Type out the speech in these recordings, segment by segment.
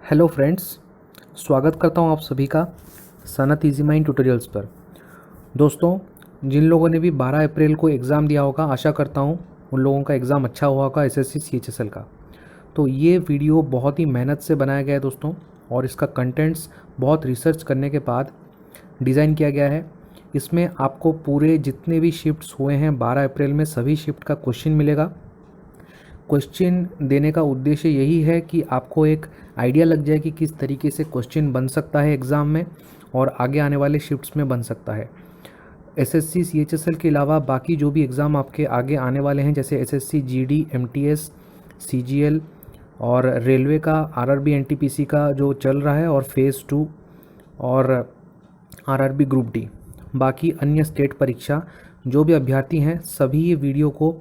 Hello friends, स्वागत करता हूं आप सभी का सनत इजी माइंड ट्यूटोरियल्स पर। दोस्तों, जिन लोगों ने भी 12 अप्रैल को एग्ज़ाम दिया होगा, आशा करता हूं उन लोगों का एग्ज़ाम अच्छा हुआ होगा एसएससी सीएचएसएल का। तो ये वीडियो बहुत ही मेहनत से बनाया गया है दोस्तों, और इसका कंटेंट्स बहुत रिसर्च करने के बाद डिज़ाइन किया गया है। इसमें आपको पूरे जितने भी शिफ्ट्स हुए हैं 12 अप्रैल में, सभी शिफ्ट का क्वेश्चन मिलेगा। क्वेश्चन देने का उद्देश्य यही है कि आपको एक आइडिया लग जाए कि किस तरीके से क्वेश्चन बन सकता है एग्ज़ाम में और आगे आने वाले शिफ्ट्स में बन सकता है। एसएससी सीएचएसएल के अलावा बाकी जो भी एग्ज़ाम आपके आगे आने वाले हैं, जैसे एसएससी जीडी, एमटीएस, सीजीएल और रेलवे का आरआरबी एनटीपीसी का जो चल रहा है, और फेज़ 2 और आरआरबी ग्रुप डी, बाकी अन्य स्टेट परीक्षा, जो भी अभ्यर्थी हैं सभी ये वीडियो को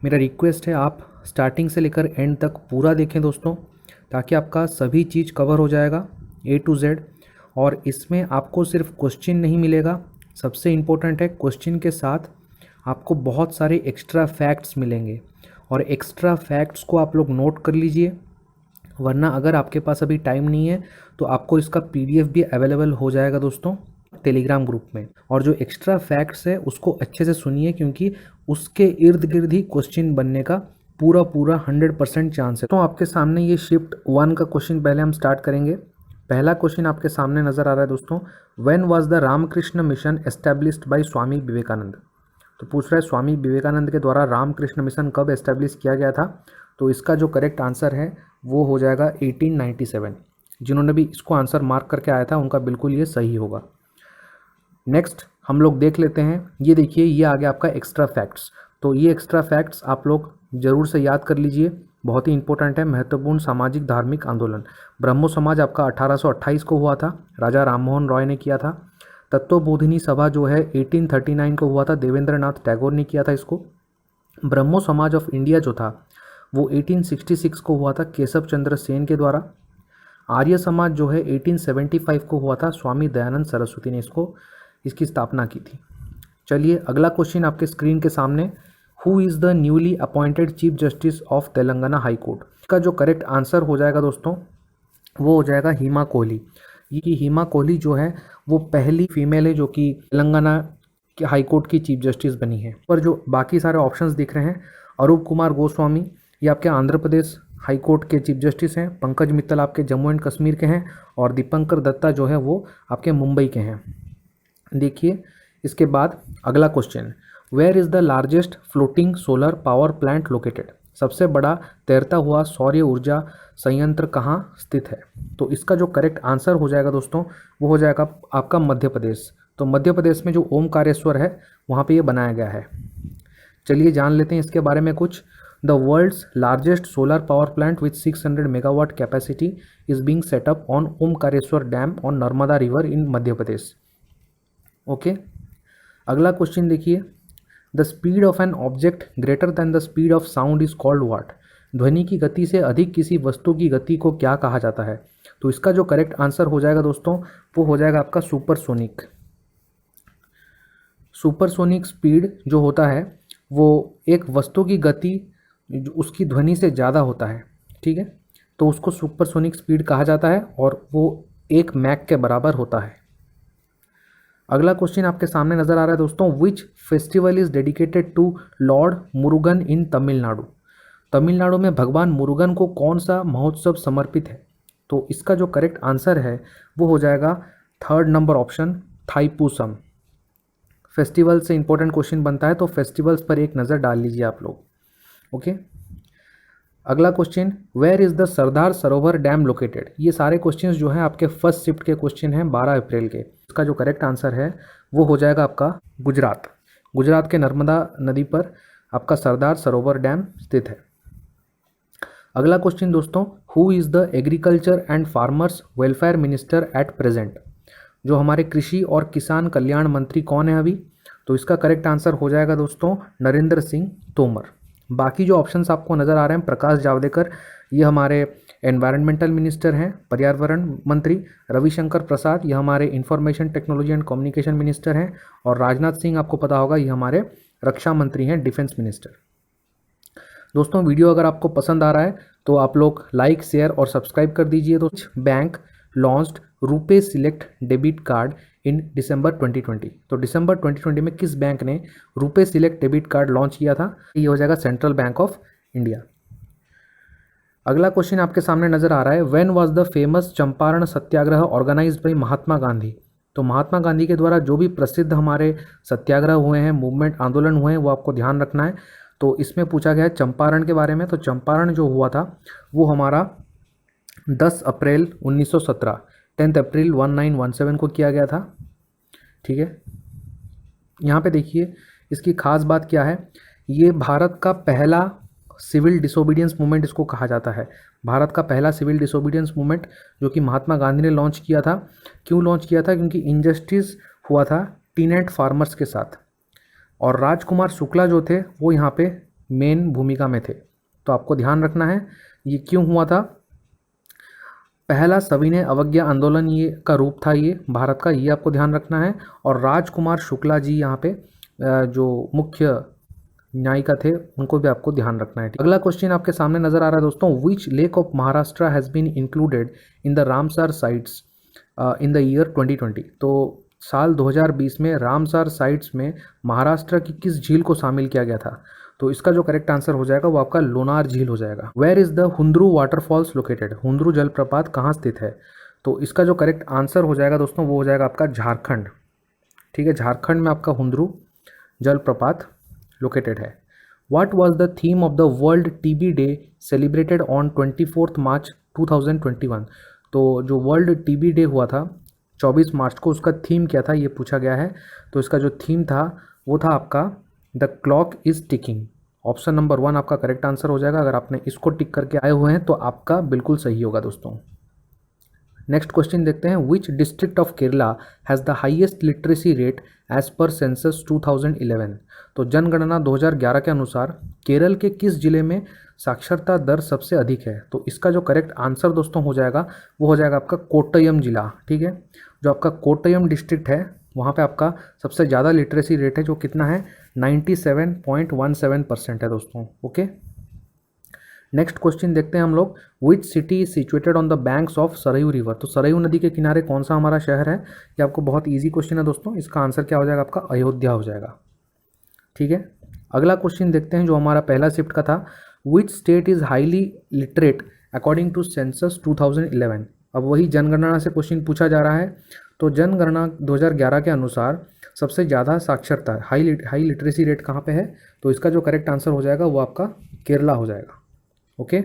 मेरा रिक्वेस्ट है आप स्टार्टिंग से लेकर एंड तक पूरा देखें दोस्तों, ताकि आपका सभी चीज़ कवर हो जाएगा A to Z। और इसमें आपको सिर्फ क्वेश्चन नहीं मिलेगा, सबसे इम्पोर्टेंट है क्वेश्चन के साथ आपको बहुत सारे एक्स्ट्रा फैक्ट्स मिलेंगे, और एक्स्ट्रा फैक्ट्स को आप लोग नोट कर लीजिए, वरना अगर आपके पास अभी टाइम नहीं है तो आपको इसका PDF भी अवेलेबल हो जाएगा दोस्तों टेलीग्राम ग्रुप में। और जो एक्स्ट्रा फैक्ट्स है उसको अच्छे से सुनिए, क्योंकि उसके इर्द गिर्द ही क्वेश्चन बनने का पूरा 100% चांस है। तो आपके सामने ये शिफ्ट 1 का क्वेश्चन पहले हम स्टार्ट करेंगे। पहला क्वेश्चन आपके सामने नज़र आ रहा है दोस्तों, when was the Ramakrishna Mission established by Swami Vivekananda. तो पूछ रहा है स्वामी विवेकानंद के द्वारा रामकृष्ण मिशन कब एस्टेब्लिश किया गया था। तो इसका जो करेक्ट आंसर है वो हो जाएगा 1897। जिन्होंने भी इसको आंसर मार्क करके आया था उनका बिल्कुल ये सही होगा। नेक्स्ट हम लोग देख लेते हैं, ये देखिए, ये आ गया आपका एक्स्ट्रा फैक्ट्स। तो ये एक्स्ट्रा फैक्ट्स आप लोग ज़रूर से याद कर लीजिए, बहुत ही इंपॉर्टेंट है। महत्वपूर्ण सामाजिक धार्मिक आंदोलन, ब्रह्मो समाज आपका 1828 को हुआ था, राजा राममोहन रॉय ने किया था। तत्वबोधिनी सभा जो है 1839 को हुआ था, देवेंद्र नाथ टैगोर ने किया था इसको। ब्रह्मो समाज ऑफ इंडिया जो था वो 1866 को हुआ था, केशव चंद्र सेन के द्वारा। आर्य समाज जो है 1875 को हुआ था, स्वामी दयानंद सरस्वती ने इसकी स्थापना की थी। चलिए अगला क्वेश्चन आपके स्क्रीन के सामने, who is the newly appointed chief justice of Telangana high court. इसका जो करेक्ट आंसर हो जाएगा दोस्तों वो हो जाएगा हिमा कोहली। ये हिमा कोहली जो है वो पहली फीमेल है जो कि तेलंगाना के हाई कोर्ट की चीफ जस्टिस बनी है। पर जो बाकी सारे ऑप्शंस दिख रहे हैं, अरूप कुमार गोस्वामी ये आपके आंध्र प्रदेश हाई कोर्ट के चीफ जस्टिस हैं, पंकज मित्तल आपके जम्मू एंड कश्मीर के हैं, और दीपंकर दत्ता जो है वो आपके मुंबई के हैं। देखिए इसके बाद अगला question, where is the largest floating solar power plant located. सबसे बड़ा तैरता हुआ सौर्य ऊर्जा संयंत्र कहाँ स्थित है। तो इसका जो करेक्ट आंसर हो जाएगा दोस्तों वो हो जाएगा आपका मध्य प्रदेश। तो मध्य प्रदेश में जो ओमकारेश्वर है वहाँ पे ये बनाया गया है। चलिए जान लेते हैं इसके बारे में कुछ। The world's largest solar power plant with 600 megawatt capacity is being set up on Omkareshwar dam on Narmada river in Madhya Pradesh. Okay, अगला क्वेश्चन देखिए, the speed of an object greater than the speed of sound is called what. ध्वनि की गति से अधिक किसी वस्तु की गति को क्या कहा जाता है। तो इसका जो करेक्ट आंसर हो जाएगा दोस्तों वो हो जाएगा आपका सुपरसोनिक। सुपरसोनिक स्पीड जो होता है वो एक वस्तु की गति उसकी ध्वनि से ज़्यादा होता है, ठीक है, तो उसको सुपरसोनिक स्पीड कहा जाता है, और वो 1 मैक के बराबर होता है। अगला क्वेश्चन आपके सामने नजर आ रहा है दोस्तों, which festival is dedicated to Lord Murugan in Tamil Nadu. Tamil Nadu में भगवान मुरुगन को कौन सा महोत्सव समर्पित है। तो इसका जो करेक्ट आंसर है वो हो जाएगा 3rd number option, Thaipusam. Festival से इंपॉर्टेंट क्वेश्चन बनता है, तो फेस्टिवल्स पर एक नज़र डाल लीजिए आप लोग। ओके, अगला question, where is the Sardar Sarovar dam located. ये सारे क्वेश्चंस जो हैं आपके फर्स्ट शिफ्ट के क्वेश्चन हैं 12 अप्रैल के। इसका जो करेक्ट आंसर है वो हो जाएगा आपका गुजरात। गुजरात के नर्मदा नदी पर आपका सरदार सरोवर डैम स्थित है। अगला क्वेश्चन दोस्तों, who is the agriculture and farmers welfare minister at present. जो हमारे कृषि और किसान कल्याण मंत्री कौन है अभी। तो इसका करेक्ट आंसर हो जाएगा दोस्तों नरेंद्र सिंह तोमर। बाकी जो ऑप्शंस आपको नज़र आ रहे हैं, प्रकाश जावड़ेकर ये हमारे एनवायरमेंटल मिनिस्टर हैं, पर्यावरण मंत्री। रविशंकर प्रसाद ये हमारे information technology and communication minister हैं, और राजनाथ सिंह आपको पता होगा ये हमारे रक्षा मंत्री हैं, डिफेंस मिनिस्टर। दोस्तों वीडियो अगर आपको पसंद आ रहा है तो आप लोग लाइक, शेयर और सब्सक्राइब कर दीजिए। तो bank launched RuPay select debit card in December 2020। तो दिसंबर 2020 में किस बैंक ने RuPay select debit card launch किया था? ये हो जाएगा सेंट्रल बैंक ऑफ इंडिया। अगला क्वेश्चन आपके सामने नजर आ रहा है, when was the famous Champaran Satyagraha organised by Mahatma Gandhi. तो महात्मा गांधी के द्वारा जो भी प्रसिद्ध हमारे सत्याग्रह हुए हैं, मूवमेंट, आंदोलन हुए हैं, वो आपको ध्यान रखना है। तो इसमें पूछा गया है चंपारण के बारे में। तो चंपारण जो हुआ था वो हमारा 10 अप्रैल 1917, 10 अप्रैल 1917 को किया गया था। ठीक है, यहाँ पे देखिए इसकी खास बात क्या है, ये भारत का पहला सिविल डिसोबीडियंस मूवमेंट इसको कहा जाता है। भारत का पहला सिविल डिसोबीडियंस मूवमेंट जो कि महात्मा गांधी ने लॉन्च किया था। क्यों लॉन्च किया था? क्योंकि इनजस्टिस हुआ था टीनेंट फार्मर्स के साथ, और राजकुमार शुक्ला जो थे वो यहाँ पे मेन भूमिका में थे। तो आपको ध्यान रखना है ये क्यों हुआ था। पहला सविनय अवज्ञा आंदोलन ये का रूप था ये भारत का, ये आपको ध्यान रखना है। और राजकुमार शुक्ला जी यहाँ पे जो मुख्य न्यायिका थे उनको भी आपको ध्यान रखना है। अगला क्वेश्चन आपके सामने नजर आ रहा है दोस्तों, which lake of Maharashtra has been included in the Ramsar sites in the year 2020। तो साल 2020 में रामसर साइट्स में महाराष्ट्र की किस झील को शामिल किया गया था? तो इसका जो करेक्ट आंसर हो जाएगा वो आपका लोनार झील हो जाएगा। Where is the Hundru waterfalls located? Hundru जलप्रपात कहाँ स्थित है? तो इसका जो करेक्ट आंसर हो जाएगा दोस्तों वो हो जाएगा आपका झारखंड। ठीक है, झारखंड में आपका हुंद्रू जलप्रपात लोकेटेड है। What was the theme of the world TB day celebrated on 24 मार्च 2021? तो जो वर्ल्ड टीबी डे हुआ था 24 मार्च को, उसका थीम क्या था ये पूछा गया है। तो इसका जो थीम था वो था आपका the clock is ticking. Option number 1 आपका करेक्ट आंसर हो जाएगा। अगर आपने इसको टिक करके आए हुए हैं तो आपका बिल्कुल सही होगा दोस्तों। नेक्स्ट क्वेश्चन देखते हैं, which district of Kerala has the highest literacy rate as per census 2011? तो जनगणना 2011 के अनुसार केरल के किस जिले में साक्षरता दर सबसे अधिक है? तो इसका जो करेक्ट आंसर दोस्तों हो जाएगा वो हो जाएगा आपका कोट्टयम जिला। ठीक है, जो आपका कोट्टयम डिस्ट्रिक्ट है वहाँ पे आपका सबसे ज़्यादा लिटरेसी रेट है, जो कितना है 97.17% है दोस्तों। ओके, नेक्स्ट क्वेश्चन देखते हैं हम लोग, which city is situated on the banks of Saryu river? तो सरयू नदी के किनारे कौन सा हमारा शहर है? ये आपको बहुत इजी क्वेश्चन है दोस्तों। इसका आंसर क्या हो जाएगा आपका? अयोध्या हो जाएगा। ठीक है, अगला क्वेश्चन देखते हैं जो हमारा पहला शिफ्ट का था, which state is highly literate according to census 2011? अब वही जनगणना से क्वेश्चन पूछा जा रहा है। तो जनगणना 2011 के अनुसार सबसे ज़्यादा साक्षरता हाई लिटरेसी रेट कहाँ पे है? तो इसका जो करेक्ट आंसर हो जाएगा वो आपका केरला हो जाएगा। ओके,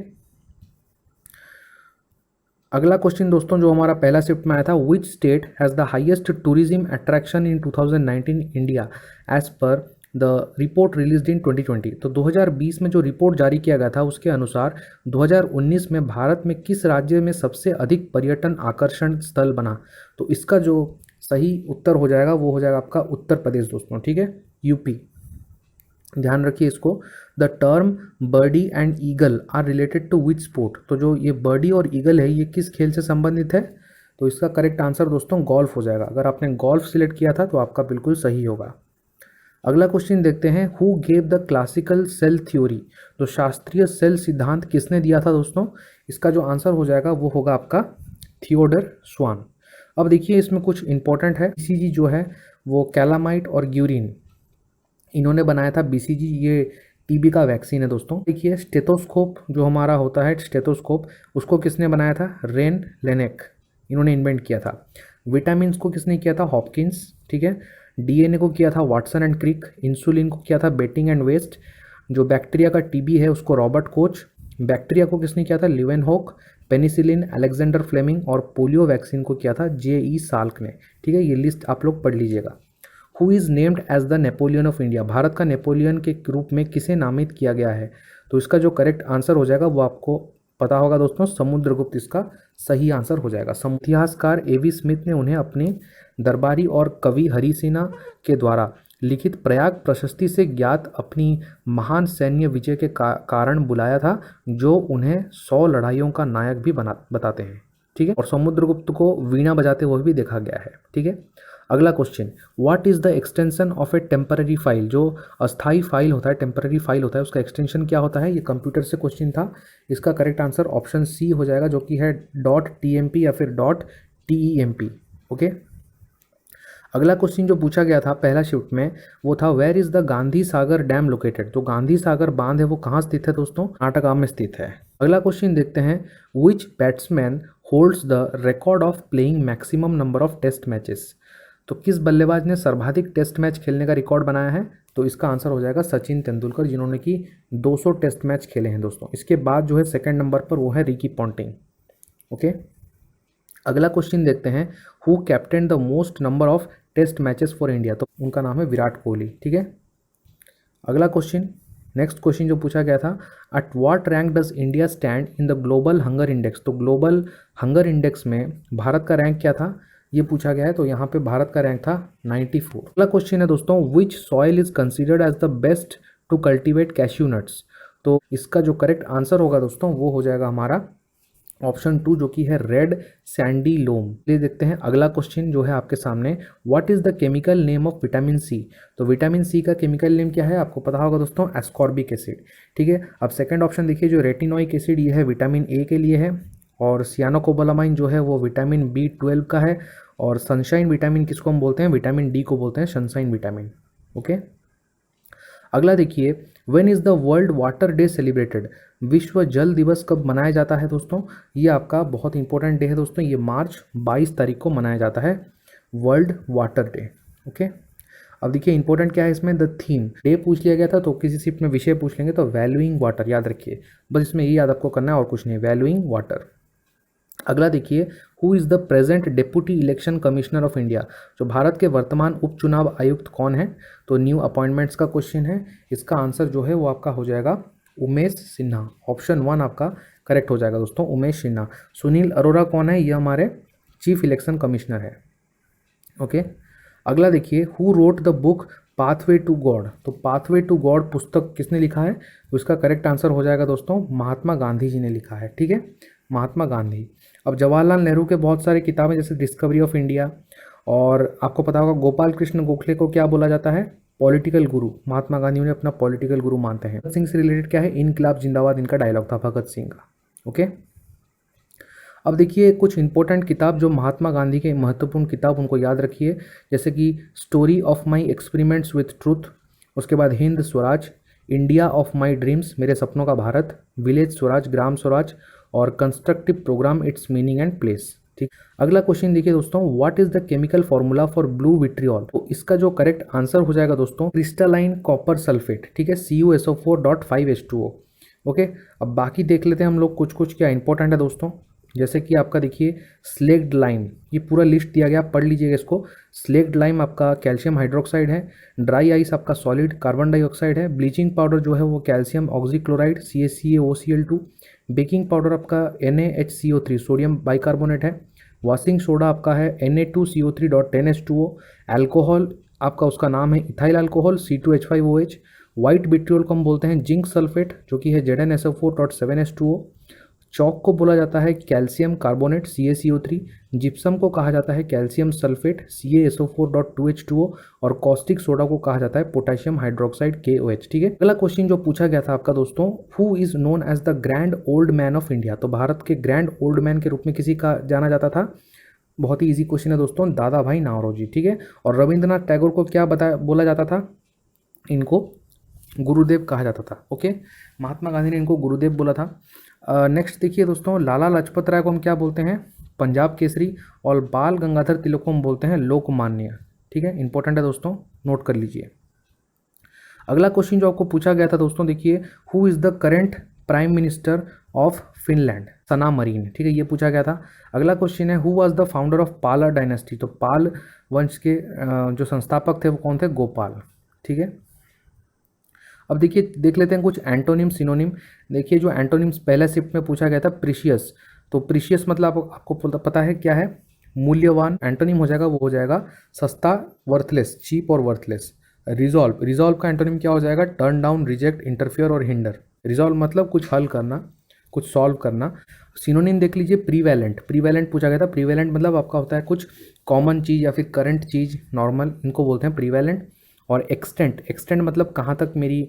अगला क्वेश्चन दोस्तों जो हमारा पहला शिफ्ट में आया था, which state has the highest tourism attraction in 2019 India as per the report released in 2020? तो 2020 में जो रिपोर्ट जारी किया गया था उसके अनुसार 2019 में भारत में किस राज्य में सबसे अधिक पर्यटन आकर्षण स्थल बना? तो इसका जो सही उत्तर हो जाएगा वो हो जाएगा आपका उत्तर प्रदेश दोस्तों। ठीक है, यूपी। ध्यान रखिए इसको। The term birdie and eagle are related to which sport? तो जो ये बर्डी और ईगल है ये किस खेल से संबंधित है? तो इसका करेक्ट आंसर दोस्तों गोल्फ हो जाएगा। अगर आपने गोल्फ सिलेक्ट किया था तो आपका बिल्कुल सही होगा। अगला क्वेश्चन देखते हैं, who gave the classical cell theory? तो शास्त्रीय सेल सिद्धांत किसने दिया था दोस्तों? इसका जो आंसर हो जाएगा वो होगा आपका थियोडर स्वान। अब देखिए इसमें कुछ इंपॉर्टेंट है। बीसीजी जो है वो कैलामाइट और ग्यूरिन इन्होंने बनाया था। बीसीजी ये टीबी का वैक्सीन है दोस्तों। देखिए स्टेथोस्कोप जो हमारा होता है स्टेथोस्कोप, उसको किसने बनाया था? रेन लेनेक इन्होंने इन्वेंट किया था। विटामिन को किसने किया था? हॉपकिंस। ठीक है, डीएनए को किया था वाटसन एंड क्रिक। इंसुलिन को किया था बेटिंग एंड वेस्ट। जो बैक्टीरिया का टीबी है उसको रॉबर्ट कोच। बैक्टीरिया को किसने किया था? लिवेनहॉक। Penicillin Alexander Fleming. और पोलियो वैक्सीन को किया था जे.ई. साल्क ने। ठीक है, ये लिस्ट आप लोग पढ़ लीजिएगा। Who is named as the Napoleon of India? भारत का नेपोलियन के रूप में किसे नामित किया गया है? तो इसका जो करेक्ट आंसर हो जाएगा वो आपको पता होगा दोस्तों, समुद्रगुप्त इसका सही आंसर हो जाएगा। इतिहासकार ए.वी. स्मिथ ने उन्हें अपने दरबारी और कवि हरिसेना के द्वारा लिखित प्रयाग प्रशस्ति से ज्ञात अपनी महान सैन्य विजय के कारण बुलाया था, जो उन्हें 100 लड़ाइयों का नायक भी बताते हैं। ठीक है, और समुद्रगुप्त को वीणा बजाते हुए भी देखा गया है। ठीक है, अगला question, what is the extension of A temporary file. जो अस्थाई फाइल होता है, टेम्पररी फाइल होता है, उसका एक्सटेंशन क्या होता है। ये कंप्यूटर से क्वेश्चन था। इसका करेक्ट आंसर ऑप्शन सी हो जाएगा, जो कि है .tmp या फिर .temp। ओके। अगला क्वेश्चन जो पूछा गया था पहला शिफ्ट में, वो था where is the Gandhi Sagar dam located. तो गांधी सागर बांध है वो कहाँ स्थित है दोस्तों, कर्नाटका में स्थित है। अगला क्वेश्चन देखते हैं, which batsman holds the record of playing maximum number of test matches. तो किस बल्लेबाज ने सर्वाधिक टेस्ट मैच खेलने का रिकॉर्ड बनाया है। तो इसका आंसर हो जाएगा सचिन तेंदुलकर, जिन्होंने कि 200 टेस्ट मैच खेले हैं दोस्तों। इसके बाद जो है सेकंड नंबर पर वो है रिकी पॉन्टिंग। ओके। अगला क्वेश्चन देखते हैं, who captain the most number of test matches for India. तो उनका नाम है विराट कोहली। ठीक है। अगला क्वेश्चन, नेक्स्ट क्वेश्चन जो पूछा गया था, at what rank does India stand in the global hunger index. तो ग्लोबल हंगर इंडेक्स में भारत का रैंक क्या था, ये पूछा गया है। तो यहाँ पे भारत का रैंक था 94। अगला क्वेश्चन है दोस्तों, which soil is considered as the best to cultivate cashew nuts. तो इसका जो करेक्ट आंसर होगा दोस्तों वो हो जाएगा हमारा ऑप्शन 2, जो कि है रेड सैंडी लोम। ये देखते हैं अगला क्वेश्चन जो है आपके सामने, what is the chemical name of vitamin C. तो विटामिन सी का केमिकल नेम क्या है, आपको पता होगा दोस्तों, एस्कॉर्बिक एसिड। ठीक है। अब सेकंड ऑप्शन देखिए, जो रेटिनोइक एसिड ये है विटामिन ए के लिए है, और सियानोकोबालामाइन जो है वो विटामिन B12 का है, और सनशाइन विटामिन किसको हम बोलते हैं, विटामिन डी को बोलते हैं सनशाइन विटामिन। ओके। अगला देखिए, when is the world water day celebrated. विश्व जल दिवस कब मनाया जाता है दोस्तों। ये आपका बहुत इंपॉर्टेंट डे है दोस्तों, ये मार्च 22 तारीख को मनाया जाता है वर्ल्ड वाटर डे। ओके। अब देखिए इंपॉर्टेंट क्या है इसमें, द थीम। डे पूछ लिया गया था तो किसी शिफ्ट में विषय पूछ लेंगे, तो वैल्यूइंग वाटर याद रखिए, बस इसमें ये याद आपको करना है और कुछ नहीं, वैल्यूइंग वाटर। अगला देखिए, who is the present deputy election commissioner of India. जो भारत के वर्तमान उपचुनाव आयुक्त कौन है। तो न्यू अपॉइंटमेंट्स का क्वेश्चन है। इसका आंसर जो है वो आपका हो जाएगा उमेश सिन्हा। ऑप्शन 1 आपका करेक्ट हो जाएगा दोस्तों, उमेश सिन्हा। सुनील अरोरा कौन है, ये हमारे चीफ इलेक्शन कमिश्नर है। ओके। अगला देखिए, who wrote the book pathway to God. तो पाथवे टू गॉड पुस्तक किसने लिखा है। तो इसका करेक्ट आंसर हो जाएगा दोस्तों, महात्मा गांधी जी ने लिखा है। ठीक है, महात्मा गांधी। अब जवाहरलाल नेहरू के बहुत सारे किताबें, जैसे डिस्कवरी ऑफ इंडिया, और आपको पता होगा गोपाल कृष्ण गोखले को क्या बोला जाता है, पॉलिटिकल गुरु। महात्मा गांधी उन्हें अपना पॉलिटिकल गुरु मानते हैं। भगत सिंह से रिलेटेड क्या है, इनकलाब जिंदाबाद इनका डायलॉग था भगत सिंह का। ओके। अब देखिए कुछ इंपॉर्टेंट किताब जो महात्मा गांधी के महत्वपूर्ण किताब, उनको याद रखिए, जैसे कि story of my experiments with truth, उसके बाद Hind Swaraj, India of my dreams, मेरे सपनों का भारत, विलेज स्वराज, ग्राम स्वराज, और constructive programme, its meaning and place. ठीक। अगला क्वेश्चन देखिए दोस्तों, what is the chemical formula for blue vitriol. तो इसका जो करेक्ट आंसर हो जाएगा दोस्तों, क्रिस्टलाइन कॉपर सल्फेट। ठीक है, CuSO4.5H2O। ओके। अब बाकी देख लेते हैं हम लोग कुछ कुछ क्या इंपॉर्टेंट है दोस्तों, जैसे कि आपका देखिए स्लेक्ड लाइम, ये पूरा लिस्ट दिया गया, पढ़ लीजिएगा इसको। स्लेक्ड लाइम आपका कैल्शियम हाइड्रोक्साइड है, ड्राई आइस आपका सॉलिड कार्बन डाइऑक्साइड है, ब्लीचिंग पाउडर जो है वो calcium oxychloride CaCaOCl2, baking powder आपका NaHCO3 सोडियम बाइकार्बोनेट है, वॉशिंग सोडा आपका है Na2CO3.10H2O, अल्कोहल आपका उसका नाम है ethyl alcohol C2H5OH, white vitriol को हम बोलते हैं जिंक सल्फेट, जो कि है ZnSO4.7H2O, चौक को बोला जाता है कैल्शियम कार्बोनेट CaCO3, जिप्सम को कहा जाता है कैल्शियम सल्फेट CaSO4.2H2O, और कॉस्टिक सोडा को कहा जाता है पोटेशियम हाइड्रोक्साइड KOH। ठीक है। अगला क्वेश्चन जो पूछा गया था आपका दोस्तों, who is known as the grand old man of India. तो भारत के ग्रैंड ओल्ड मैन के रूप में किसी का जाना जाता था। बहुत ही ईजी क्वेश्चन है दोस्तों, दादा भाई नावरोजी। ठीक है। और रविंद्रनाथ टैगोर को क्या बोला जाता था, इनको गुरुदेव कहा जाता था। ओके। महात्मा गांधी ने इनको गुरुदेव बोला था। नेक्स्ट देखिए दोस्तों, लाला लाजपत राय को हम क्या बोलते हैं, पंजाब केसरी, और बाल गंगाधर तिलक को हम बोलते हैं लोकमान्य। ठीक है, इंपॉर्टेंट है दोस्तों, नोट कर लीजिए। अगला क्वेश्चन जो आपको पूछा गया था दोस्तों, देखिए, who is the current prime minister of Finland, Sana marine. ठीक है, ये पूछा गया था। अगला क्वेश्चन है, who was the founder of पाला डायनेस्टी। तो पाल वंश के जो संस्थापक थे वो कौन थे, गोपाल। ठीक है। अब देखिए देख लेते हैं कुछ एंटोनिम सिनोनिम। देखिए जो एंटोनिम्स पहले शिफ्ट में पूछा गया था, प्रीशियस। तो प्रीशियस मतलब आपको पता है क्या है, मूल्यवान। एंटोनिम हो जाएगा वो हो जाएगा सस्ता, वर्थलेस, चीप और वर्थलेस। रिजॉल्व का एंटोनिम क्या हो जाएगा, टर्न डाउन, रिजेक्ट, इंटरफियर और हिंडर। रिजॉल्व मतलब कुछ हल करना, कुछ सॉल्व करना। सिनोनिम देख लीजिए, प्रीवैलेंट, प्रीवैलेंट पूछा गया था। प्रीवैलेंट मतलब आपका होता है कुछ कॉमन चीज़ या फिर करंट चीज़, नॉर्मल, इनको बोलते हैं प्रीवैलेंट। और एक्सटेंट, एक्सटेंट मतलब कहाँ तक मेरी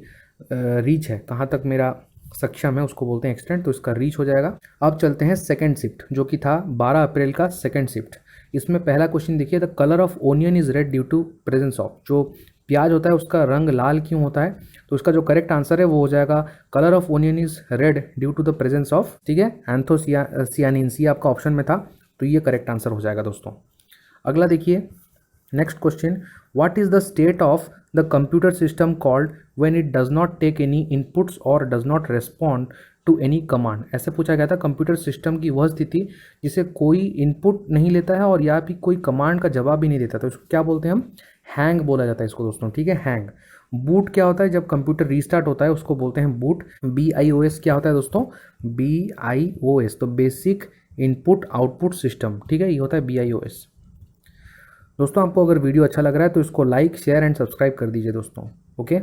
रीच है, कहाँ तक मेरा सक्षम है, उसको बोलते हैं एक्सटेंट, तो इसका रीच हो जाएगा। अब चलते हैं सेकंड शिफ्ट, जो कि था 12 अप्रैल का सेकंड शिफ्ट। इसमें पहला क्वेश्चन देखिए, the colour of onion is red due to presence of, जो प्याज होता है उसका रंग लाल क्यों होता है, तो इसका जो करेक्ट आंसर है वो हो जाएगा colour of onion is red due to the presence of, ठीक है, एंथोसियानिन, सी आपका ऑप्शन में था, तो ये करेक्ट आंसर हो जाएगा दोस्तों। अगला देखिए, next question, what is the state of the computer system called when it does not take any inputs और does not respond to any command. ऐसे पूछा गया था कंप्यूटर सिस्टम की वह स्थिति जिसे कोई इनपुट नहीं लेता है और या भी कोई कमांड का जवाब भी नहीं देता, तो इसको क्या बोलते हैं हम, हैंग बोला जाता है इसको दोस्तों, ठीक है, हैंग। बूट क्या होता है, जब कंप्यूटर रीस्टार्ट होता है उसको बोलते हैं बूट। BIOS क्या होता है दोस्तों, BIOS तो बेसिक इनपुट आउटपुट सिस्टम, ठीक है, ये होता है BIOS। दोस्तों आपको अगर वीडियो अच्छा लग रहा है तो इसको लाइक शेयर एंड सब्सक्राइब कर दीजिए दोस्तों, ओके।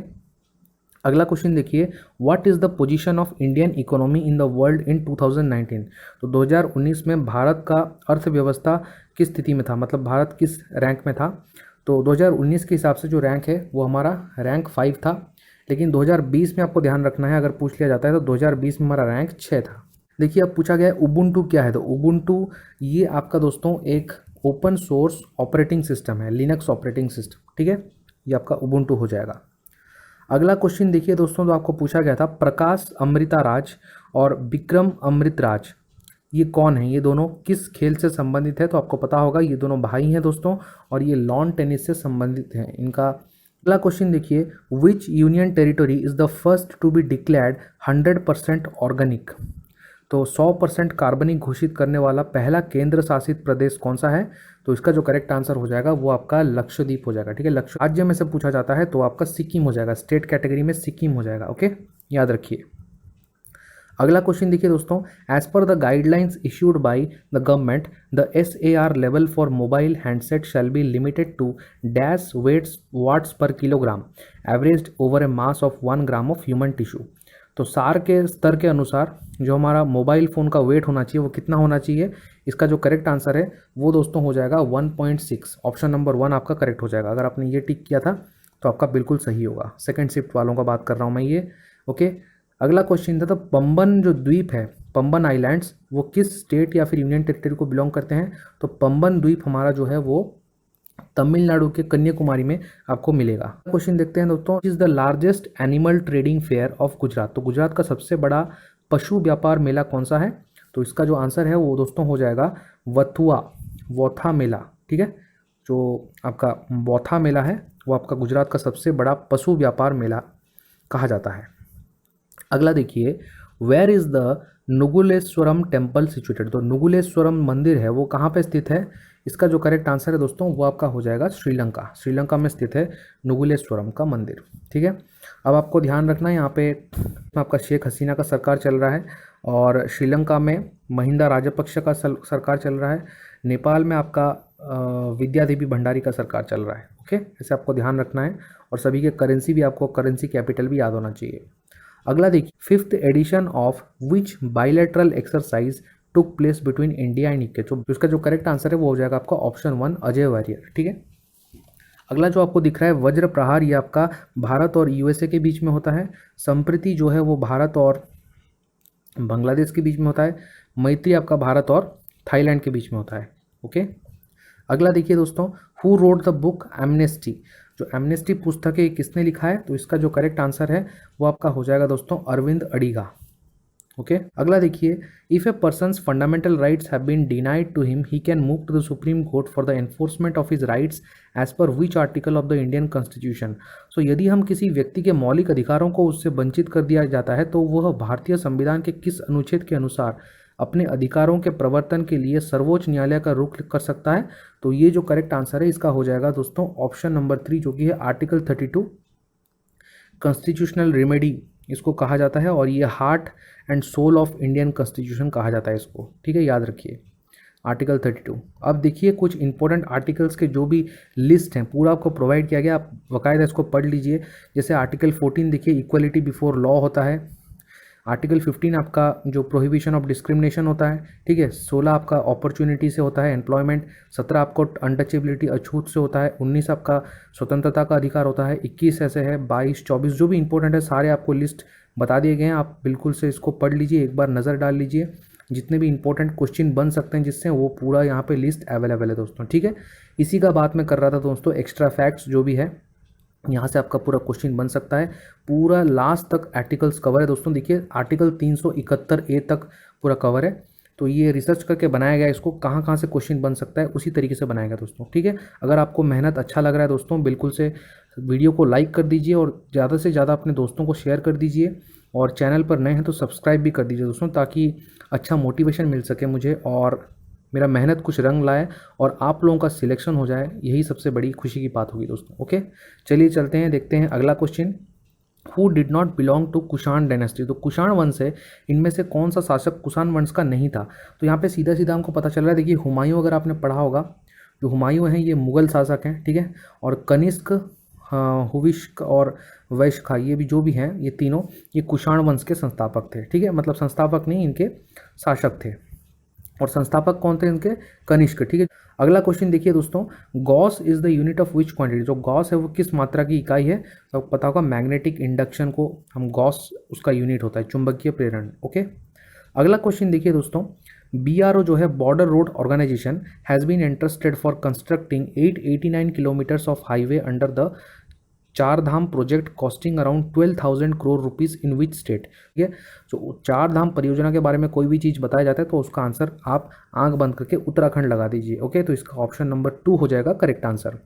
अगला क्वेश्चन देखिए, what is the position of Indian economy in the world in 2019। तो 2019 में भारत का अर्थव्यवस्था किस स्थिति में था, मतलब भारत किस रैंक में था। तो 2019 के हिसाब से जो रैंक है वो हमारा रैंक 5 था, लेकिन 2020 में आपको ध्यान रखना है, अगर पूछ लिया जाता है तो 2020 में हमारा रैंक 6 था। देखिए अब पूछा गया है उबुंटू क्या है, तो उबुंटू ये आपका दोस्तों एक ओपन सोर्स ऑपरेटिंग सिस्टम है, लिनक्स ऑपरेटिंग सिस्टम, ठीक है, ये आपका उबुंटू हो जाएगा। अगला क्वेश्चन देखिए दोस्तों, तो आपको पूछा गया था प्रकाश अमृताराज और विक्रम अमृतराज, ये कौन है, ये दोनों किस खेल से संबंधित है, तो आपको पता होगा ये दोनों भाई हैं दोस्तों और ये लॉन टेनिस से संबंधित हैं इनका। अगला क्वेश्चन देखिए, which union territory is the first to be declared 100% organic. तो 100% कार्बनिक घोषित करने वाला पहला केंद्र शासित प्रदेश कौन सा है, तो इसका जो करेक्ट आंसर हो जाएगा वो आपका लक्षद्वीप हो जाएगा, ठीक है। लक्ष्य राज्य में से पूछा जाता है तो आपका सिक्किम हो जाएगा, स्टेट कैटेगरी में सिक्किम हो जाएगा, ओके, याद रखिए। अगला क्वेश्चन देखिए दोस्तों, as per the guidelines issued by the government the SAR level for mobile handset shall be limited to dash weights watts per kilogram averaged over a mass of 1 gram of human tissue. तो SAR के स्तर के अनुसार जो हमारा mobile phone का wait होना चाहिए वो कितना होना चाहिए, इसका जो करेक्ट आंसर है वो दोस्तों हो जाएगा 1.6, ऑप्शन नंबर 1 आपका करेक्ट हो जाएगा। अगर आपने ये टिक किया था तो आपका बिल्कुल सही होगा, सेकंड शिफ्ट वालों का बात कर रहा हूँ मैं ये, ओके। अगला क्वेश्चन था, तो पंबन जो द्वीप है, पंबन आइलैंड्स, वो किस स्टेट या फिर यूनियन टेरिटरी को बिलोंग करते हैं, तो पंबन द्वीप हमारा जो है वो तमिलनाडु के कन्याकुमारी में आपको मिलेगा। क्वेश्चन देखते हैं दोस्तों, is the largest animal trading fair of Gujarat. तो गुजरात का सबसे बड़ा पशु व्यापार मेला कौन सा है, तो इसका जो आंसर है वो दोस्तों हो जाएगा वोथा मेला, ठीक है। जो आपका वोथा मेला है वो आपका गुजरात का सबसे बड़ा पशु व्यापार मेला कहा जाता है। अगला देखिए, where is the Nuguleshwaram temple situated. तो नुगुलेश्वरम मंदिर है वो कहाँ पे स्थित है, इसका जो करेक्ट आंसर है दोस्तों वो आपका हो जाएगा श्रीलंका, श्रीलंका में स्थित है नुगुलेश्वरम का मंदिर, ठीक है। अब आपको ध्यान रखना है, यहाँ पे आपका शेख हसीना का सरकार चल रहा है और श्रीलंका में महिंदा राजपक्ष का सरकार चल रहा है, नेपाल में आपका विद्यादेवी भंडारी का सरकार चल रहा है, ओके, ऐसे आपको ध्यान रखना है। और सभी के करेंसी भी आपको करेंसी कैपिटल भी याद होना चाहिए। अगला देखिए, 5th edition of which bilateral exercise took place between India and UK. तो उसका जो करेक्ट आंसर है वो हो जाएगा आपका ऑप्शन 1 अजय वारियर, ठीक है। अगला जो आपको दिख रहा है वज्र प्रहार, ये आपका भारत और USA के बीच में होता है। संप्रति जो है वो भारत और बांग्लादेश के बीच में होता है। मैत्री आपका भारत और थाईलैंड के बीच में होता है, ओके। अगला देखिए दोस्तों, who wrote the book amnesty. जो एमनेस्टी पुस्तक है किसने लिखा है, तो इसका जो करेक्ट आंसर है वो आपका हो जाएगा दोस्तों अरविंद अडिगा, ओके। अगला देखिए, if a person's fundamental rights have been denied to him he can move to the Supreme Court for the enforcement of his rights as per which article of the Indian constitution. So यदि हम किसी व्यक्ति के मौलिक अधिकारों को उससे वंचित कर दिया जाता है तो वह भारतीय संविधान के किस अनुच्छेद के अनुसार अपने अधिकारों के प्रवर्तन के लिए सर्वोच्च न्यायालय का रुख कर सकता है, तो ये जो करेक्ट आंसर है इसका हो जाएगा दोस्तों ऑप्शन नंबर 3 जो कि है आर्टिकल 32 कॉन्स्टिट्यूशनल रेमेडी इसको कहा जाता है, और ये heart and soul of Indian constitution कहा जाता है इसको, ठीक है, याद रखिए आर्टिकल 32। अब देखिए कुछ इंपॉर्टेंट आर्टिकल्स के जो भी लिस्ट हैं पूरा आपको प्रोवाइड किया गया, आप बाकायदा इसको पढ़ लीजिए। जैसे आर्टिकल 14 देखिए इक्वलिटी बिफोर लॉ होता है, आर्टिकल 15 आपका जो प्रोहिबिशन ऑफ डिस्क्रिमिनेशन होता है, ठीक है। 16 आपका अपॉर्चुनिटी से होता है, एम्प्लॉयमेंट। 17 आपको अनटचेबिलिटी, अछूत से होता है। 19 आपका स्वतंत्रता का अधिकार होता है। 21 ऐसे है। 22, 24 जो भी इंपॉर्टेंट है सारे आपको लिस्ट बता दिए गए हैं। आप बिल्कुल से इसको पढ़ लीजिए, एक बार नज़र डाल लीजिए, जितने भी इंपॉर्टेंट क्वेश्चन बन सकते हैं जिससे, वो पूरा यहाँ पे लिस्ट अवेलेबल है दोस्तों, ठीक है। इसी का बात मैं कर रहा था दोस्तों, एक्स्ट्रा फैक्ट्स जो भी है यहाँ से आपका पूरा क्वेश्चन बन सकता है। पूरा लास्ट तक आर्टिकल्स कवर है दोस्तों। देखिए आर्टिकल 371A तक पूरा कवर है। तो ये रिसर्च करके बनाया गया है, इसको कहाँ कहाँ से क्वेश्चन बन सकता है उसी तरीके से बनाया गया दोस्तों, ठीक है। अगर आपको मेहनत अच्छा लग रहा है दोस्तों, बिल्कुल से वीडियो को लाइक कर दीजिए और ज़्यादा से ज़्यादा अपने दोस्तों को शेयर कर दीजिए, और चैनल पर नए हैं तो सब्सक्राइब भी कर दीजिए दोस्तों, ताकि अच्छा मोटिवेशन मिल सके मुझे और मेरा मेहनत कुछ रंग लाए और आप लोगों का सिलेक्शन हो जाए, यही सबसे बड़ी खुशी की बात होगी दोस्तों। ओके, चलिए चलते हैं, देखते हैं अगला question. Who did not belong to Kushan dynasty. तो कुषाण वंश है, इनमें से कौन सा शासक कुषाण वंश का नहीं था। तो यहाँ पे सीधा सीधा हमको पता चल रहा है। देखिए हुमायूं, अगर आपने पढ़ा होगा, जो हुमायूं हैं ये मुगल शासक हैं, ठीक है। और कनिष्क, हुविष्क और वैशखा, ये भी जो भी हैं, ये तीनों ये कुषाण वंश के संस्थापक थे, ठीक है। मतलब संस्थापक नहीं, इनके शासक थे। और संस्थापक कौन थे इनके? कनिष्क, ठीक है। अगला क्वेश्चन देखिए दोस्तों, Gauss is the unit of which quantity. जो गॉस है वो किस मात्रा की इकाई है? तो आपको पता होगा मैग्नेटिक इंडक्शन को हम गॉस उसका यूनिट होता है, चुंबकीय प्रेरण। ओके, अगला क्वेश्चन देखिए दोस्तों, BRO जो है Border Road Organisation has been interested for constructing 889 kilometres of highway under the Char Dham project costing around 12,000 crore rupees in which state. ठीक है, तो चार धाम परियोजना के बारे में कोई भी चीज़ बताया जाता है तो उसका आंसर आप आंख बंद करके उत्तराखंड लगा दीजिए। ओके, तो इसका ऑप्शन नंबर 2 हो जाएगा करेक्ट आंसर।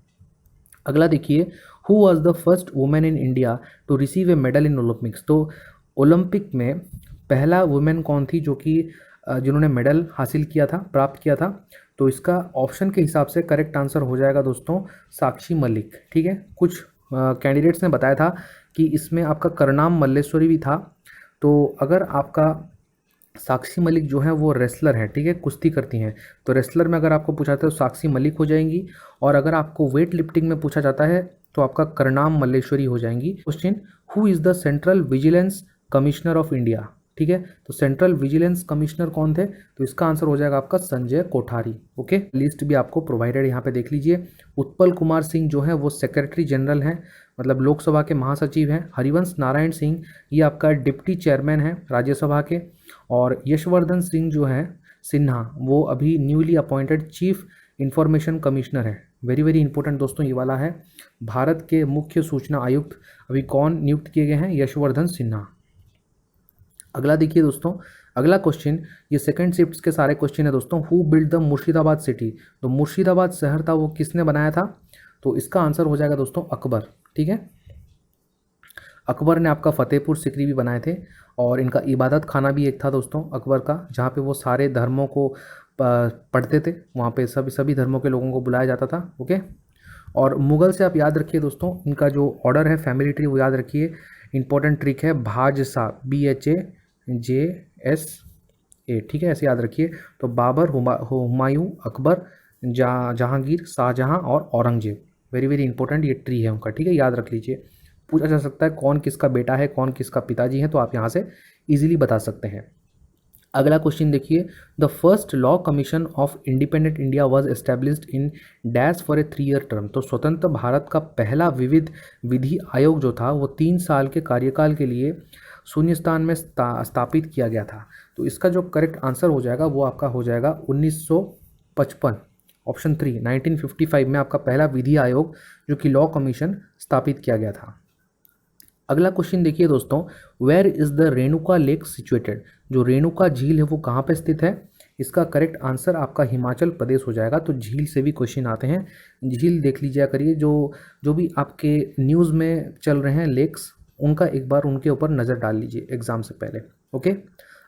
अगला देखिए, who was the first women in India to receive a medal in Olympics. तो ओलंपिक में पहला वुमेन कौन थी जो कि जिन्होंने मेडल हासिल किया था, प्राप्त किया था? तो इसका ऑप्शन के हिसाब से करेक्ट आंसर हो जाएगा दोस्तों साक्षी मलिक। ठीक है, कुछ कैंडिडेट्स ने बताया था कि इसमें आपका करनाम मल्लेश्वरी भी था। तो अगर आपका साक्षी मलिक जो है वो रेसलर है, ठीक है, कुश्ती करती हैं, तो रेसलर में अगर आपको पूछा जाता है तो साक्षी मलिक हो जाएंगी। और अगर आपको वेट लिफ्टिंग में पूछा जाता है तो आपका करनाम मल्लेश्वरी हो जाएंगी। Question, who is the central vigilance commissioner of India. ठीक है, तो सेंट्रल विजिलेंस कमिश्नर कौन थे? तो इसका आंसर हो जाएगा आपका संजय कोठारी। ओके, लिस्ट भी आपको प्रोवाइडेड यहाँ पे देख लीजिए। उत्पल कुमार सिंह जो है वो सेक्रेटरी जनरल हैं, मतलब लोकसभा के महासचिव हैं। हरिवंश नारायण सिंह ये आपका डिप्टी चेयरमैन है राज्यसभा के। और यशवर्धन सिंह जो है सिन्हा, वो अभी newly appointed chief information commissioner है। वेरी वेरी इंपॉर्टेंट दोस्तों ये वाला है। भारत के मुख्य सूचना आयुक्त अभी कौन नियुक्त किए गए हैं? यशवर्धन सिन्हा। अगला देखिए दोस्तों, अगला क्वेश्चन, ये सेकंड शिफ्ट के सारे क्वेश्चन है दोस्तों। Who build the Murshidabad city. तो मुर्शिदाबाद शहर था वो किसने बनाया था? तो इसका आंसर हो जाएगा दोस्तों अकबर। ठीक है, अकबर ने आपका फतेहपुर सिकरी भी बनाए थे। और इनका इबादत खाना भी एक था दोस्तों अकबर का, जहाँ पे वो सारे धर्मों को पढ़ते थे। वहाँ पे सभी धर्मों के लोगों को बुलाया जाता था। ओके, और मुगल से आप याद रखिए दोस्तों, इनका जो ऑर्डर है फैमिली ट्री वो याद रखिए। इंपॉर्टेंट ट्रिक है भाजसा, BHAJSA। ठीक है, ऐसे याद रखिए। तो बाबर, हुमायूं, अकबर, जहांगीर, शाहजहां और औरंगजेब। वेरी वेरी इंपॉर्टेंट ये ट्री है उनका। ठीक है, याद रख लीजिए। पूछा जा सकता है कौन किसका बेटा है, कौन किसका पिताजी है, तो आप यहाँ से इजीली बता सकते हैं। अगला क्वेश्चन देखिए, the first law commission of independent India was established in dash for a 3 year term. तो स्वतंत्र भारत का पहला विविध विधि आयोग जो था वो 3 साल के कार्यकाल के लिए शून्यस्थान में स्थापित किया गया था। तो इसका जो करेक्ट आंसर हो जाएगा वो आपका हो जाएगा 1955, ऑप्शन 3, 1955 में आपका पहला विधि आयोग जो कि लॉ कमीशन स्थापित किया गया था। अगला क्वेश्चन देखिए दोस्तों, where is the Renuka lake situated. जो रेणुका झील है वो कहाँ पे स्थित है? इसका करेक्ट आंसर आपका हिमाचल प्रदेश हो जाएगा। तो झील से भी क्वेश्चन आते हैं, झील देख लीजिए करिए। जो भी आपके न्यूज़ में चल रहे हैं लेक्स, उनका एक बार उनके ऊपर नज़र डाल लीजिए एग्जाम से पहले। ओके,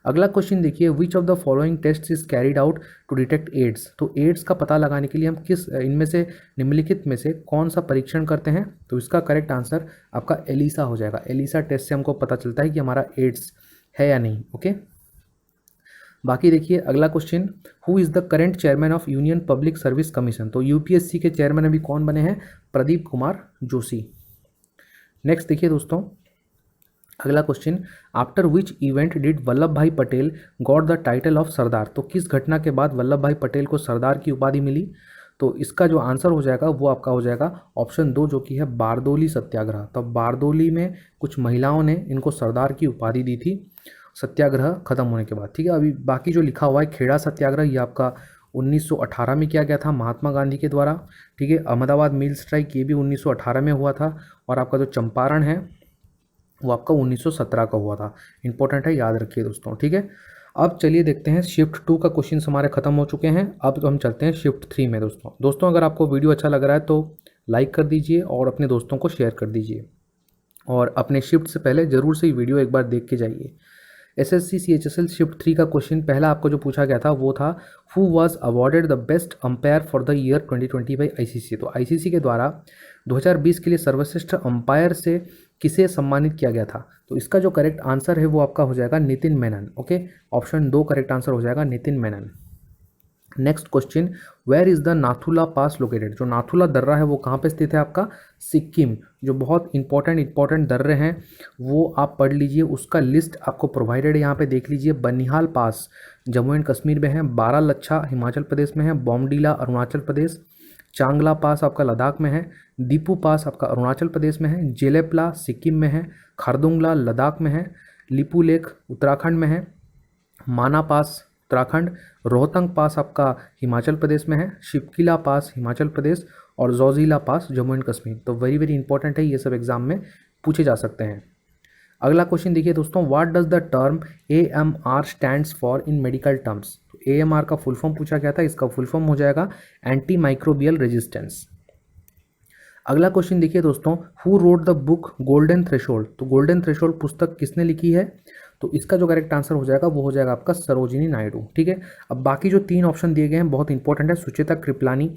अगला क्वेश्चन देखिए, which of the following test is carried out to detect AIDS. तो एड्स का पता लगाने के लिए हम किस इनमें से निम्नलिखित में से कौन सा परीक्षण करते हैं? तो इसका करेक्ट आंसर आपका एलिसा हो जाएगा। एलिसा टेस्ट से हमको पता चलता है कि हमारा एड्स है या नहीं। ओके, बाकी देखिए अगला question, who is the current chairman of union public service commission. तो यूपीएससी के चेयरमैन अभी कौन बने हैं? प्रदीप कुमार जोशी। नेक्स्ट देखिए दोस्तों, अगला question, after which event did Vallabh Bhai Patel got the title of Sardar. तो किस घटना के बाद वल्लभ भाई पटेल को सरदार की उपाधि मिली। तो इसका जो आंसर हो जाएगा वो आपका हो जाएगा ऑप्शन 2 जो कि है बारदोली सत्याग्रह। तो बारदोली में कुछ महिलाओं ने इनको सरदार की उपाधि दी थी सत्याग्रह खत्म होने के बाद। ठीक है, अभी बाकी जो लिखा हुआ है खेड़ा सत्याग्रह ये आपका 1918 में किया गया था महात्मा गांधी के द्वारा। ठीक है, अहमदाबाद मिल स्ट्राइक ये भी 1918 में हुआ था। और आपका जो चंपारण है वो आपका 1917 का हुआ था। इंपॉर्टेंट है, याद रखिए दोस्तों। ठीक है, अब चलिए देखते हैं शिफ्ट 2 का क्वेश्चन हमारे खत्म हो चुके हैं। अब तो हम चलते हैं शिफ्ट 3 में दोस्तों अगर आपको वीडियो अच्छा लग रहा है तो लाइक कर दीजिए और अपने दोस्तों को शेयर कर दीजिए। और अपने शिफ्ट से पहले ज़रूर से वीडियो एक बार देख के जाइए। एसएससी CHSL शिफ्ट 3 का क्वेश्चन पहला आपको जो पूछा गया था वो था who was awarded the best umpire for the year 2020 by ICC। तो ICC के द्वारा 2020 के लिए सर्वश्रेष्ठ अंपायर से किसे सम्मानित किया गया था। तो इसका जो करेक्ट आंसर है वो आपका हो जाएगा Nitin Menon. Okay, option 2 correct answer हो जाएगा Nitin Menon. Next question, where is the Nathula pass located. जो नाथुला दर्रा है वो कहाँ पे स्थित है आपका सिक्किम। जो बहुत इंपॉर्टेंट दर्रे हैं वो आप पढ़ लीजिए, उसका लिस्ट आपको प्रोवाइडेड है यहाँ पे देख लीजिए। बनिहाल पास जम्मू एंड कश्मीर में है, बारालच्छा हिमाचल प्रदेश में है, बॉमडीला अरुणाचल प्रदेश, चांगला पास आपका लद्दाख में है, दीपू पास आपका अरुणाचल प्रदेश में है, जेलेपला सिक्किम में है, खारदुंगला लद्दाख में है, लिपू लेक उत्तराखंड में है, माना पास उत्तराखंड, रोहतंग पास आपका हिमाचल प्रदेश में है, शिपकिला पास हिमाचल प्रदेश और जोजिला पास जम्मू एंड कश्मीर। तो वेरी इंपॉर्टेंट है, ये सब एग्जाम में पूछे जा सकते हैं। अगला क्वेश्चन देखिए दोस्तों, what does the term AMR stands for in medical terms. तो AMR का फुल फॉर्म पूछा गया था, इसका फुल फॉर्म हो जाएगा एंटी माइक्रोबियल रेजिस्टेंस। अगला क्वेश्चन देखिए दोस्तों, who wrote the book golden threshold. तो गोल्डन थ्रेशोल्ड पुस्तक किसने लिखी है। तो इसका जो करेक्ट आंसर हो जाएगा वो हो जाएगा आपका सरोजिनी नायडू। ठीक है, अब बाकी जो 3 ऑप्शन दिए गए हैं बहुत इंपॉर्टेंट है। सुचेता कृपलानी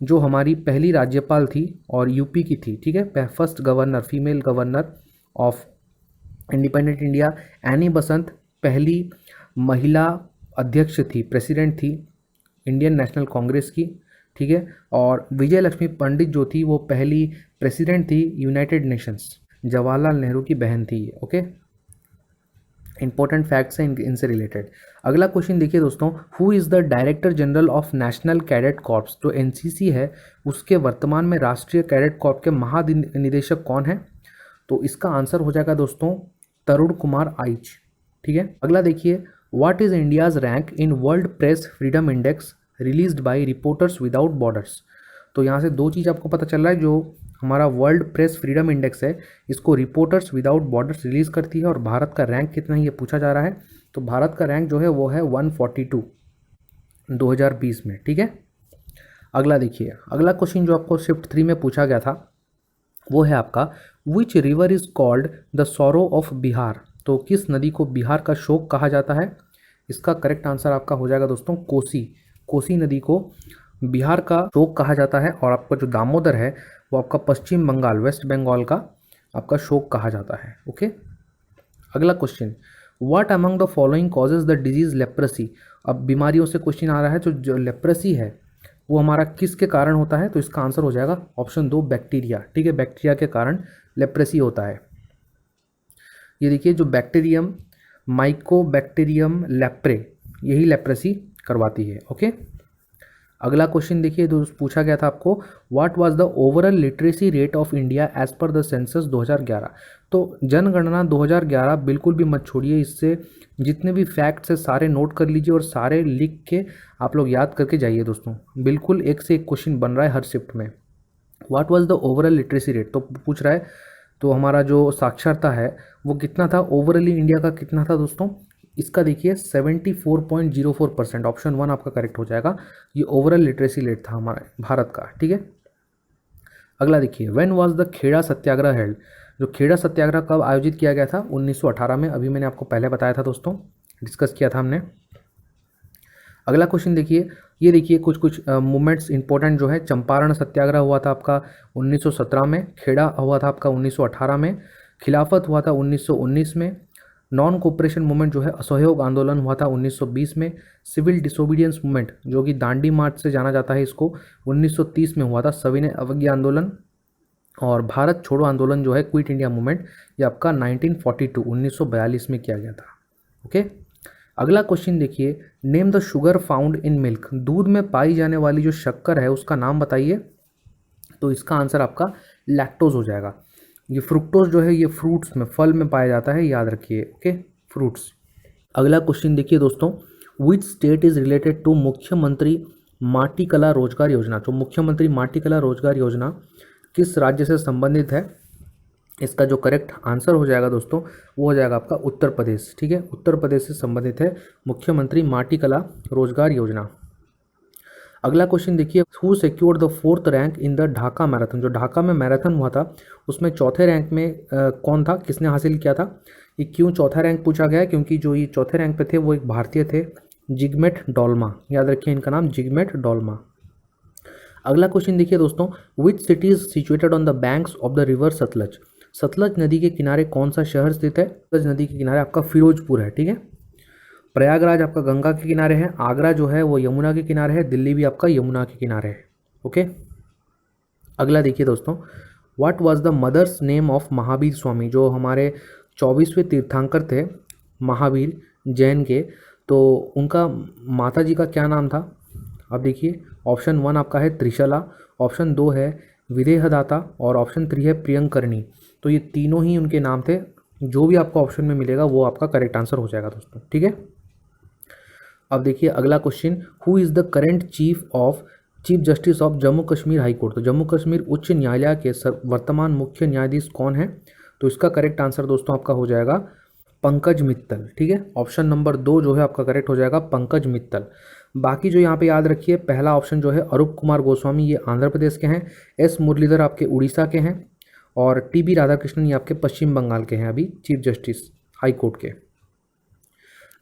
जो हमारी पहली राज्यपाल थी और यूपी की थी। ठीक है, first governor female governor of independent India. Annie Besant पहली महिला अध्यक्ष थी, प्रेसिडेंट थी इंडियन नेशनल कांग्रेस की। ठीक है, और विजय लक्ष्मी पंडित जो थी वो पहली प्रेसिडेंट थी यूनाइटेड नेशंस। जवाहरलाल नेहरू की बहन थी। ओके, इंपॉर्टेंट फैक्ट्स हैं इनसे रिलेटेड। अगला क्वेश्चन देखिए दोस्तों, who is the director general of national cadet corps. जो NCC है उसके वर्तमान में राष्ट्रीय कैडेट कॉर्प के महानिदेशक कौन है। तो इसका आंसर हो जाएगा दोस्तों तरुण कुमार आइच। ठीक है, अगला देखिए, what is India's rank in world press freedom index released by reporters without borders. तो यहाँ से 2 चीज़ आपको पता चल रहा है, जो हमारा वर्ल्ड प्रेस फ्रीडम इंडेक्स है इसको रिपोर्टर्स विदाउट बॉर्डर्स रिलीज़ करती है। और भारत का रैंक कितना है ये पूछा जा रहा है। तो भारत का रैंक जो है वो है 142 2020 में। ठीक है, अगला देखिए, अगला क्वेश्चन जो आपको शिफ्ट 3 में पूछा गया था वो है आपका which river is called the sorrow of Bihar. तो किस नदी को बिहार का शोक कहा जाता है। इसका करेक्ट आंसर आपका हो जाएगा दोस्तों कोसी नदी को बिहार का शोक कहा जाता है। और आपका जो दामोदर है वो आपका पश्चिम बंगाल वेस्ट बंगाल का आपका शोक कहा जाता है। ओके, अगला question, what among the following causes the disease leprosy. अब बीमारियों से क्वेश्चन आ रहा है, तो जो लेप्रेसी है वो हमारा किसके कारण होता है। तो इसका आंसर हो जाएगा ऑप्शन 2 बैक्टीरिया। ठीक है, बैक्टीरिया के कारण लेप्रेसी होता है। ये देखिए, जो बैक्टीरियम माइकोबैक्टीरियम लेप्रे यही लेप्रेसी करवाती है। ओके, अगला क्वेश्चन देखिए, पूछा गया था आपको what was the overall literacy rate of India as per the census 2011। तो जनगणना 2011 बिल्कुल भी मत छोड़िए, इससे जितने भी फैक्ट्स है सारे नोट कर लीजिए और सारे लिख के आप लोग याद करके जाइए दोस्तों। बिल्कुल एक से एक क्वेश्चन बन रहा है हर शिफ्ट में। What was the overall literacy rate तो पूछ रहा है, तो हमारा जो साक्षरता है वो कितना था ओवरऑली इंडिया का कितना था दोस्तों। इसका देखिए 74.04%, ऑप्शन 1 आपका करेक्ट हो जाएगा। ये ओवरऑल लिटरेसी रेट था हमारे भारत का। ठीक है, अगला देखिए, when was the Kheda Satyagraha held. जो खेड़ा सत्याग्रह कब आयोजित किया गया था 1918 में। अभी मैंने आपको पहले बताया था दोस्तों, डिस्कस किया था हमने। अगला क्वेश्चन देखिए, ये देखिए कुछ मूवमेंट्स इंपॉर्टेंट जो है। चंपारण सत्याग्रह हुआ था आपका 1917 में, खेड़ा हुआ था आपका 1918 में, खिलाफत हुआ था 1919 में, नॉन कोऑपरेशन मूवमेंट जो है असहयोग आंदोलन हुआ था 1920 में, सिविल डिसोबीडियंस मूवमेंट जो कि दांडी मार्च से जाना जाता है इसको 1930 में हुआ था, सविनय अवज्ञा आंदोलन। और भारत छोड़ो आंदोलन जो है, क्विट इंडिया मूवमेंट, ये आपका 1942 1942 में किया गया था। ओके, अगला क्वेश्चन देखिए, name the sugar found in milk, दूध में पाई जाने वाली जो शक्कर है उसका नाम बताइए। तो इसका आंसर आपका लैक्टोज हो जाएगा। ये फ्रुक्टोज जो है ये फ्रूट्स में, फल में पाया जाता है, याद रखिए। Okay, fruits. अगला क्वेश्चन देखिए दोस्तों, which state is related to Mukhyamantri Mati कला रोजगार योजना। तो मुख्यमंत्री माटी कला रोजगार योजना किस राज्य से संबंधित है? इसका जो करेक्ट आंसर हो जाएगा दोस्तों वो हो जाएगा आपका उत्तर प्रदेश। ठीक है, उत्तर प्रदेश से संबंधित है मुख्यमंत्री माटी कला रोजगार योजना। अगला क्वेश्चन देखिए, who secured the 4th rank in the Dhaka marathon. जो ढाका में मैराथन हुआ था उसमें चौथे रैंक में कौन था, किसने हासिल किया था? ये क्यों चौथा रैंक पूछा गया है? क्योंकि जो ये चौथे रैंक पे थे वो एक भारतीय थे, जिगमेट डोल्मा। याद रखिए इनका नाम, जिगमेट डोल्मा। अगला क्वेश्चन देखिए दोस्तों, which city is situated on the banks of the river Sutlej. Sutlej नदी के किनारे कौन सा शहर स्थित है? सतलज नदी के किनारे आपका फिरोजपुर है। ठीक है, प्रयागराज आपका गंगा के किनारे है, आगरा जो है वो यमुना के किनारे है, दिल्ली भी आपका यमुना के किनारे है। ओके, अगला देखिए दोस्तों, what was the mother's name of Mahavir Swami. जो हमारे 24वें तीर्थंकर थे महावीर जैन के, तो उनका माता जी का क्या नाम था? अब देखिए, ऑप्शन 1 आपका है त्रिशला, ऑप्शन 2 है विदेहदाता और ऑप्शन 3 है प्रियंकरणी। तो ये तीनों ही उनके नाम थे। जो भी आपको ऑप्शन में मिलेगा वो आपका करेक्ट आंसर हो जाएगा दोस्तों। ठीक है, अब देखिए अगला question, who is the current chief justice of Jammu Kashmir high court. तो जम्मू कश्मीर उच्च न्यायालय के वर्तमान मुख्य न्यायाधीश कौन है? तो इसका करेक्ट आंसर दोस्तों आपका हो जाएगा पंकज मित्तल। ठीक है, ऑप्शन नंबर 2 जो है आपका करेक्ट हो जाएगा पंकज मित्तल। बाकी जो यहाँ पे याद रखिए, पहला ऑप्शन जो है अरूप कुमार गोस्वामी, ये आंध्र प्रदेश के हैं, एस मुरलीधर आपके उड़ीसा के हैं, और टीबी राधाकृष्णन ये आपके पश्चिम बंगाल के हैं अभी चीफ जस्टिस हाई कोर्ट के।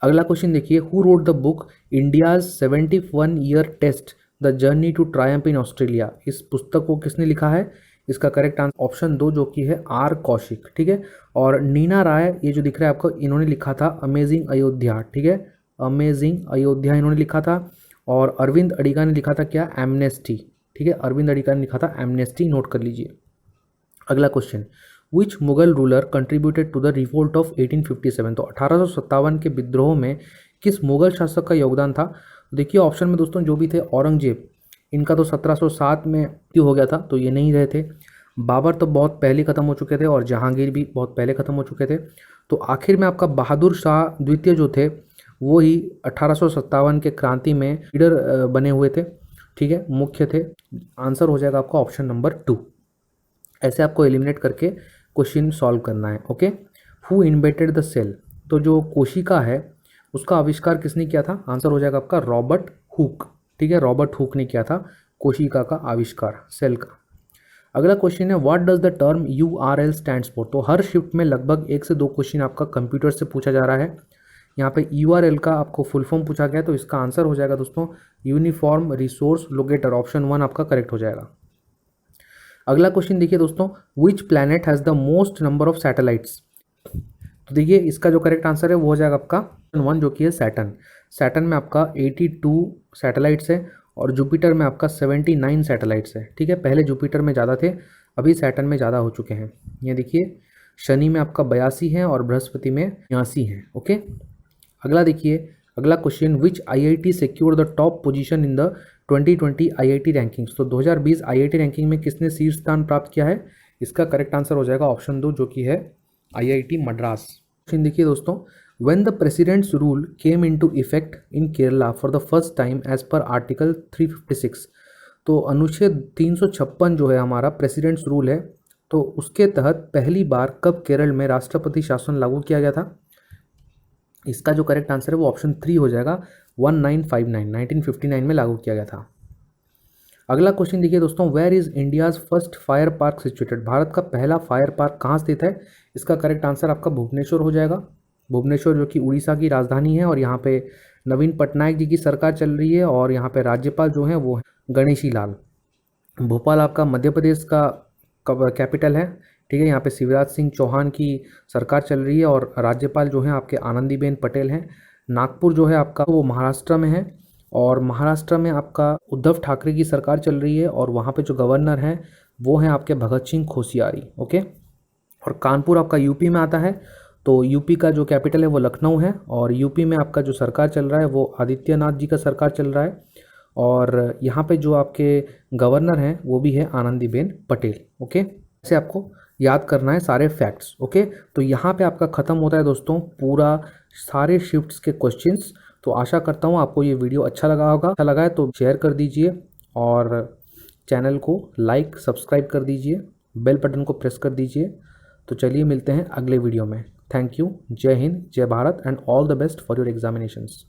अगला क्वेश्चन देखिए, who wrote the book India's 71 year test the journey to triumph in Australia. इस पुस्तक को किसने लिखा है? इसका करेक्ट आंसर ऑप्शन 2 जो कि है आर कौशिक। ठीक है, और नीना राय ये जो दिख रहा है आपको, इन्होंने लिखा था अमेजिंग अयोध्या। ठीक है, अमेजिंग अयोध्या इन्होंने लिखा था। और अरविंद अडिगा ने लिखा था क्या? एमनेस्टी। ठीक है, अरविंद अडिगा ने लिखा था एमनेस्टी, नोट कर लीजिए। अगला question, which Mughal ruler contributed to the revolt of 1857। तो 1857 के विद्रोह में किस मुगल शासक का योगदान था? देखिए ऑप्शन में दोस्तों जो भी थे, औरंगजेब, इनका तो 1707 में मृत्यु हो गया था, तो ये नहीं रहे थे। बाबर तो बहुत पहले ख़त्म हो चुके थे, और जहांगीर भी बहुत पहले ख़त्म हो चुके थे। तो आखिर में आपका बहादुर शाह द्वितीय जो थे वो ही 1857 के क्रांति में लीडर बने हुए थे। ठीक है, मुख्य थे। आंसर हो जाएगा आपका ऑप्शन नंबर 2। ऐसे आपको एलिमिनेट करके क्वेश्चन सॉल्व करना है। Okay, who invented the cell. तो जो कोशिका है उसका आविष्कार किसने किया था? आंसर हो जाएगा आपका रॉबर्ट हुक। ठीक है, रॉबर्ट हुक ने किया था कोशिका का आविष्कार, सेल का। अगला क्वेश्चन है, what does the term URL stands for. तो हर शिफ्ट में लगभग 1 से 2 क्वेश्चन आपका कंप्यूटर से पूछा जा रहा है। यहाँ पे URL का आपको फुल फॉर्म पूछा गया है, तो इसका आंसर हो जाएगा दोस्तों यूनिफॉर्म रिसोर्स लोकेटर, ऑप्शन 1 आपका करेक्ट हो जाएगा। अगला क्वेश्चन देखिए दोस्तों, which planet has the most number of satellites. तो देखिए इसका जो करेक्ट आंसर है वो हो जाएगा आपका 1 जो कि है सैटर्न। सैटर्न में आपका 82 सैटेलाइट्स है, और जुपिटर में आपका 79 सैटेलाइट्स है। ठीक है, पहले जुपिटर में ज़्यादा थे, अभी सैटर्न में ज़्यादा हो चुके हैं। ये देखिए, शनि में आपका 82 है और बृहस्पति में 89 है। ओके, अगला देखिए, अगला question, which IIT secure the top position in the 2020 IIT rankings. तो 2020 IIT रैंकिंग में किसने शीर्ष स्थान प्राप्त किया है? इसका करेक्ट आंसर हो जाएगा ऑप्शन 2 जो कि है IIT मद्रास। क्वेश्चन देखिए दोस्तों, when the president's rule came into effect in Kerala for the first time as per article 356। तो अनुच्छेद 356 जो है हमारा प्रेसिडेंट्स रूल है, तो उसके तहत पहली बार कब केरल में राष्ट्रपति शासन लागू किया गया था? इसका जो करेक्ट आंसर है वो ऑप्शन 3 हो जाएगा, 1959 में लागू किया गया था। अगला क्वेश्चन देखिए दोस्तों, where is India's first fire park situated. भारत का पहला फायर पार्क कहाँ स्थित है? इसका करेक्ट आंसर आपका भुवनेश्वर हो जाएगा। भुवनेश्वर जो कि उड़ीसा की राजधानी है, और यहाँ पे नवीन पटनायक जी की सरकार चल रही है, और यहाँ पे राज्यपाल जो हैं वो गणेशी लाल। भोपाल आपका मध्य प्रदेश का कैपिटल है। ठीक है, यहाँ पे शिवराज सिंह चौहान की सरकार चल रही है, और राज्यपाल जो हैं आपके आनंदीबेन पटेल हैं। नागपुर जो है आपका वो महाराष्ट्र में है, और महाराष्ट्र में आपका उद्धव ठाकरे की सरकार चल रही है, और वहाँ पे जो गवर्नर हैं वो हैं आपके भगत सिंह कोश्यारी। ओके, और कानपुर आपका यूपी में आता है, तो यूपी का जो कैपिटल है वो लखनऊ है, और यूपी में आपका जो सरकार चल रहा है वो आदित्यनाथ जी का सरकार चल रहा है, और यहाँ पे जो आपके गवर्नर हैं वो भी है आनंदीबेन पटेल। ओके, ऐसे आपको याद करना है सारे फैक्ट्स। ओके, तो यहाँ पे आपका ख़त्म होता है दोस्तों पूरा सारे शिफ्ट्स के क्वेश्चंस। तो आशा करता हूँ आपको ये वीडियो अच्छा लगा होगा। अच्छा लगा है तो शेयर कर दीजिए, और चैनल को लाइक सब्सक्राइब कर दीजिए, बेल बटन को प्रेस कर दीजिए। तो चलिए मिलते हैं अगले वीडियो में। Thank you. जय हिंद, जय Bharat, and all the best for your examinations.